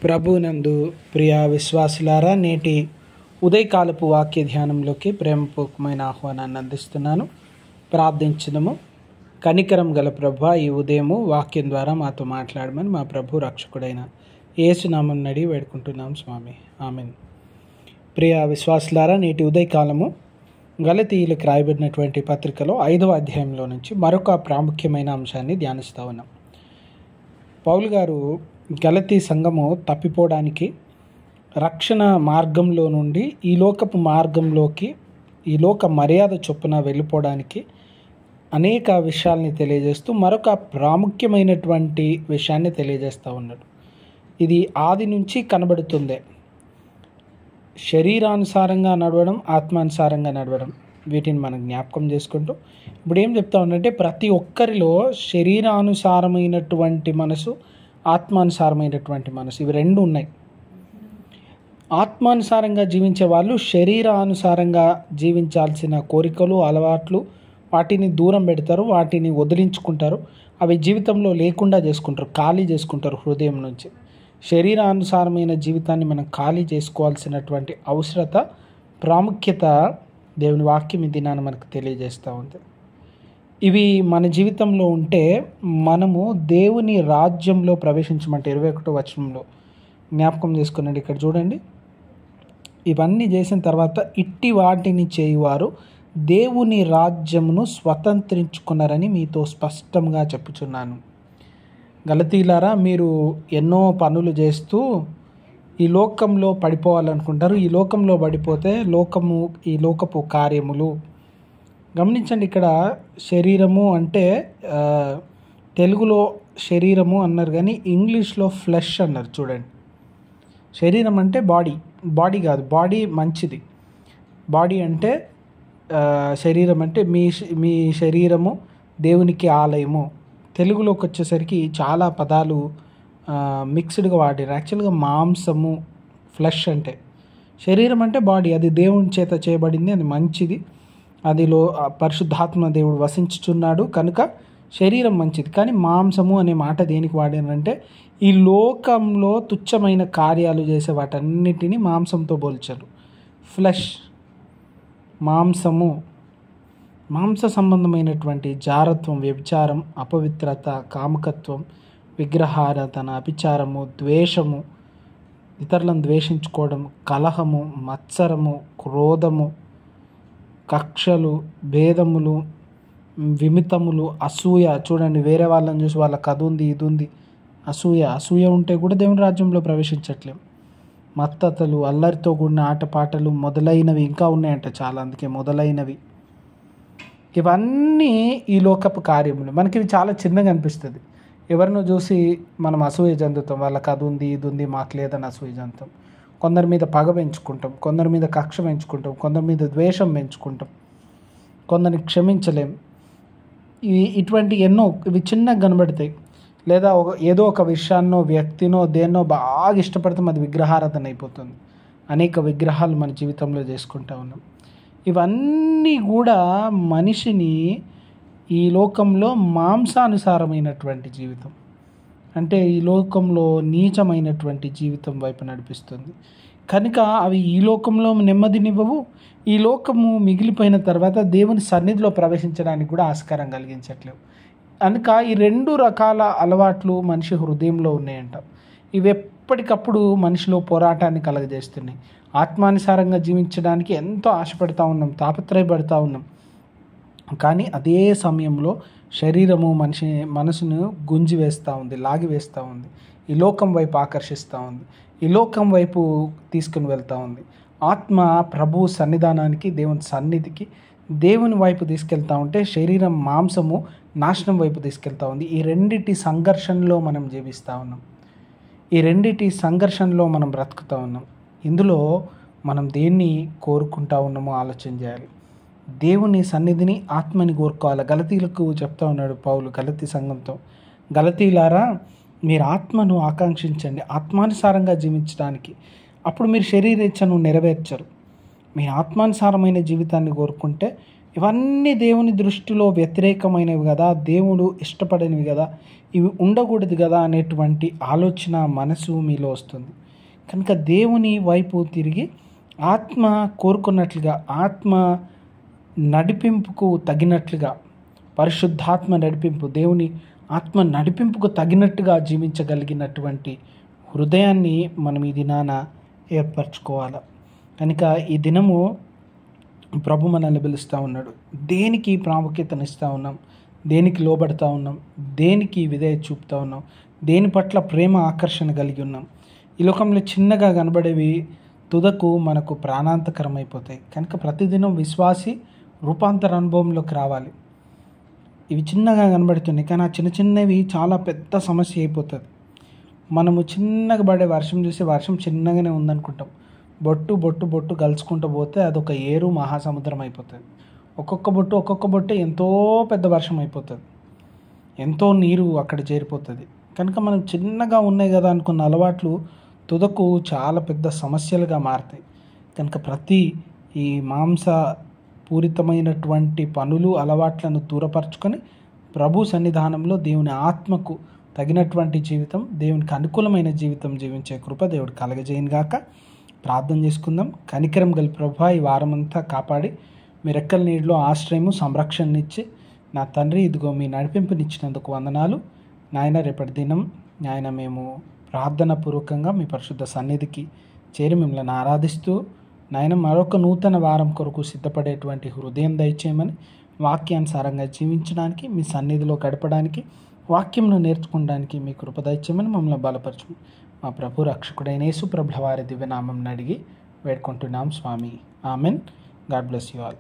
ప్రభునందు ప్రియ విశ్వాసులారా, నేటి ఉదయకాలపు వాక్య ధ్యానంలోకి ప్రేమపూర్వకమైన ఆహ్వానాన్ని అందిస్తున్నాను. ప్రార్థించుదాము. కనికరం గల ప్రభువా, ఈ ఉదయము వాక్యం ద్వారా మాతో మాట్లాడమని మా ప్రభు రక్షకుడైన యేసునామం నడి వేడుకుంటున్నాం స్వామి. ఆమేన్. ప్రియ విశ్వాసులారా, నేటి ఉదయకాలము గలతీయులకు రాయబడినటువంటి పత్రికలో 5వ అధ్యాయంలో నుంచి మరొక ప్రాముఖ్యమైన అంశాన్ని ధ్యానిస్తూ ఉన్నాం. పౌలు గారు గలతీ సంఘము తప్పిపోవడానికి, రక్షణ మార్గంలో నుండి ఈ లోకపు మార్గంలోకి, ఈ లోక మర్యాద చొప్పున వెళ్ళిపోవడానికి అనేక విషయాల్ని తెలియజేస్తూ మరొక ప్రాముఖ్యమైనటువంటి విషయాన్ని తెలియజేస్తూ ఉన్నాడు. ఇది ఆది నుంచి కనబడుతుందే. శరీరానుసారంగా నడవడం, ఆత్మానుసారంగా నడవడం, వీటిని మనం జ్ఞాపకం చేసుకుంటూ ఇప్పుడు ఏం చెప్తా ఉందంటే, ప్రతి ఒక్కరిలో శరీరానుసారమైనటువంటి మనసు, ఆత్మానుసారమైనటువంటి మనసు, ఇవి రెండు ఉన్నాయి. ఆత్మానుసారంగా జీవించే వాళ్ళు శరీరానుసారంగా జీవించాల్సిన కోరికలు, అలవాట్లు, వాటిని దూరం పెడతారు, వాటిని వదిలించుకుంటారు. అవి జీవితంలో లేకుండా చేసుకుంటారు, ఖాళీ చేసుకుంటారు హృదయం నుంచి. శరీరానుసారమైన జీవితాన్ని మనం ఖాళీ చేసుకోవాల్సినటువంటి అవసరత, ప్రాముఖ్యత దేవుని వాక్యం ఈ దినాన్ని మనకు తెలియజేస్తూ ఉంది. ఇవి మన జీవితంలో ఉంటే మనము దేవుని రాజ్యంలో ప్రవేశించమంటే 21వ వచనంలో జ్ఞాపకం చేసుకున్నాడు. ఇక్కడ చూడండి, ఇవన్నీ చేసిన తర్వాత ఇట్టి వాటిని చేయువారు దేవుని రాజ్యమును స్వతంత్రించుకున్నారని మీతో స్పష్టంగా చెప్పుచున్నాను. గలతీలారా, మీరు ఎన్నో పనులు చేస్తూ ఈ లోకంలో పడిపోవాలనుకుంటారు. ఈ లోకంలో పడిపోతే ఈ లోకపు కార్యములు గమనించండి. ఇక్కడ శరీరము అంటే తెలుగులో శరీరము అన్నారు, కానీ ఇంగ్లీష్లో ఫ్లెష్ అన్నారు. చూడండి, శరీరం అంటే బాడీ కాదు, బాడీ మంచిది. బాడీ అంటే శరీరం అంటే మీ శరీరము దేవునికి ఆలయము. తెలుగులోకి వచ్చేసరికి చాలా పదాలు మిక్స్డ్గా వాడారు. యాక్చువల్గా మాంసము, ఫ్లెష్ అంటే శరీరం అంటే బాడీ, అది దేవుని చేత చేయబడింది, అది మంచిది, అదిలో పరిశుద్ధాత్మ దేవుడు వసించుచున్నాడు కనుక శరీరం మంచిది. కానీ మాంసము అనే మాట దేనికి వాడారంటే, ఈ లోకంలో తుచ్చమైన కార్యాలు చేసే వాటన్నిటిని మాంసంతో పోల్చారు. ఫ్లెష్, మాంసము, మాంస సంబంధమైనటువంటి జారత్వం, వ్యభిచారం, అపవిత్రత, కాముకత్వం, విగ్రహారాధన, అభిచారము, ద్వేషము, ఇతరులను ద్వేషించుకోవడం, కలహము, మత్సరము, క్రోధము, కక్షలు, భేదములు, విమితములు, అసూయ. చూడండి, వేరే వాళ్ళని చూసి వాళ్ళకి అది ఉంది, ఇది ఉంది, అసూయ ఉంటే కూడా దేవుని రాజ్యంలో ప్రవేశించట్లేం. మత్తతలు, అల్లరితో కూడిన ఆటపాటలు మొదలైనవి ఇంకా ఉన్నాయంట చాలా, అందుకే మొదలైనవి. ఇవన్నీ ఈ లోకపు కార్యములు. మనకి ఇవి చాలా చిన్నగా అనిపిస్తుంది. ఎవరినో చూసి మనం అసూయ చెందుతాం, వాళ్ళకి అది ఉంది, ఇది ఉంది, మాకు లేదని అసూయ చెందుతాం. కొందరి మీద పగ పెంచుకుంటాం, కొందరి మీద కక్ష పెంచుకుంటాం, కొందరి మీద ద్వేషం పెంచుకుంటాం, కొందరిని క్షమించలేం. ఇటువంటి ఎన్నో ఇవి చిన్నగా కనబడతాయి. లేదా ఏదో ఒక విషయాన్నో, వ్యక్తినో, దేన్నో బాగా ఇష్టపడతాం, అది విగ్రహారాధన అయిపోతుంది. అనేక విగ్రహాలు మన జీవితంలో చేసుకుంటూ ఉన్నాం. ఇవన్నీ కూడా మనిషిని ఈ లోకంలో మాంసానుసారమైనటువంటి జీవితం, అంటే ఈ లోకంలో నీచమైనటువంటి జీవితం వైపు నడిపిస్తుంది. కనుక అవి ఈ లోకంలో నెమ్మదినివ్వవు. ఈ లోకము మిగిలిపోయిన తర్వాత దేవుని సన్నిధిలో ప్రవేశించడానికి కూడా ఆస్కారం కలిగించట్లేవు. కనుక ఈ 2 రకాల అలవాట్లు మనిషి హృదయంలో ఉన్నాయంట. ఇవి ఎప్పటికప్పుడు మనిషిలో పోరాటాన్ని కలగజేస్తున్నాయి. ఆత్మానుసారంగా జీవించడానికి ఎంతో ఆశపడతా ఉన్నాం, తాపత్రయపడతా ఉన్నాం. కానీ అదే సమయంలో శరీరము మనసును గుంజి వేస్తూ ఉంది, లాగి వేస్తూ ఉంది, ఈ లోకం వైపు ఆకర్షిస్తూ ఉంది, ఈ లోకం వైపు తీసుకుని వెళ్తూ ఉంది. ఆత్మ ప్రభు సన్నిధానానికి, దేవుని సన్నిధికి, దేవుని వైపు తీసుకెళ్తూ ఉంటే శరీరం, మాంసము నాశనం వైపు తీసుకెళ్తూ ఉంది. ఈ రెండిటి సంఘర్షణలో మనం జీవిస్తూ ఉన్నాం, ఈ రెండిటి సంఘర్షణలో మనం బ్రతుకుతూ ఉన్నాం. ఇందులో మనం దేన్ని కోరుకుంటా ఉన్నామో ఆలోచన చేయాలి. దేవుని సన్నిధిని, ఆత్మని కోరుకోవాలి. గలతీలకు చెప్తా ఉన్నాడు పౌలు గలతీ సంఘంతో, గలతీలారా, మీరు ఆత్మను ఆకాంక్షించండి, ఆత్మానుసారంగా జీవించడానికి. అప్పుడు మీరు శరీరేచ్ఛను నెరవేర్చరు. మీ ఆత్మానుసారమైన జీవితాన్ని కోరుకుంటే ఇవన్నీ దేవుని దృష్టిలో వ్యతిరేకమైనవి కదా, దేవుడు ఇష్టపడనివి కదా, ఇవి ఉండకూడదు కదా అనేటువంటి ఆలోచన మనసు మీలో వస్తుంది. కనుక దేవుని వైపు తిరిగి ఆత్మ కోరుకున్నట్లుగా, ఆత్మ నడిపింపుకు తగినట్లుగా, పరిశుద్ధాత్మ నడిపింపు, దేవుని ఆత్మ నడిపింపుకు తగినట్టుగా జీవించగలిగినటువంటి హృదయాన్ని మనం ఈ దినాన ఏర్పరచుకోవాలి. కనుక ఈ దినము ప్రభు మనల్ని పిలుస్తూ ఉన్నాడు. దేనికి ప్రాముఖ్యతనిస్తూ ఉన్నాం, దేనికి లోబడతా ఉన్నాం, దేనికి విధేయత చూపుతూ ఉన్నాం, దేని పట్ల ప్రేమ ఆకర్షణ కలిగి ఉన్నాం. ఈ లోకంలో చిన్నగా కనబడేవి తుదకు మనకు ప్రాణాంతకరమైపోతాయి. కనుక ప్రతిదినం విశ్వాసి రూపాంతర అనుభవంలోకి రావాలి. ఇవి చిన్నగా కనబడుతున్నాయి, కానీ ఆ చిన్న చిన్నవి చాలా పెద్ద సమస్య అయిపోతుంది. మనము చిన్నగా పడే వర్షం చూసి వర్షం చిన్నగానే ఉందనుకుంటాం. బొట్టు బొట్టు బొట్టు కలుసుకుంటూ పోతే అదొక ఏరు మహాసముద్రం అయిపోతుంది. ఒక్కొక్క బొట్టు ఎంతో పెద్ద వర్షం అయిపోతుంది, ఎంతో నీరు అక్కడ చేరిపోతుంది. కనుక మనం చిన్నగా ఉన్నాయి కదా అనుకున్న అలవాట్లు తుదకు చాలా పెద్ద సమస్యలుగా మారుతాయి. కనుక ప్రతి ఈ పూరితమైనటువంటి పనులు అలవాట్లను దూరపరచుకొని ప్రభు సన్నిధానంలో దేవుని ఆత్మకు తగినటువంటి జీవితం, దేవునికి అనుకూలమైన జీవితం జీవించే కృప దేవుడు కలగజేయను గాక. ప్రార్థన చేసుకుందాం. కనికరం గల ప్రభువా, ఈ వారమంతా కాపాడి మీ రెక్కల నీటిలో ఆశ్రయము సంరక్షణనిచ్చి నా తండ్రి, ఇదిగో మీ నడిపింపునిచ్చినందుకు వందనాలు నాయన. రేపటి దినం నాయన మేము ప్రార్థన పూర్వకంగా మీ పరిశుద్ధ సన్నిధికి చేరి మిమ్మల్ని ఆరాధిస్తూ నాయన మరొక నూతన వారం కొరకు సిద్ధపడేటువంటి హృదయం దయచేయమని, వాక్యానుసారంగా జీవించడానికి, మీ సన్నిధిలో గడపడానికి, వాక్యంను నేర్చుకోవడానికి మీ కృప దయచేయమని మమ్మల్ని బలపరచు. మా ప్రభు రక్షకుడైన యేసు ప్రభుల వారి దివ్యనామం అడిగి వేడుకుంటున్నాం స్వామి. Amen. God bless you all.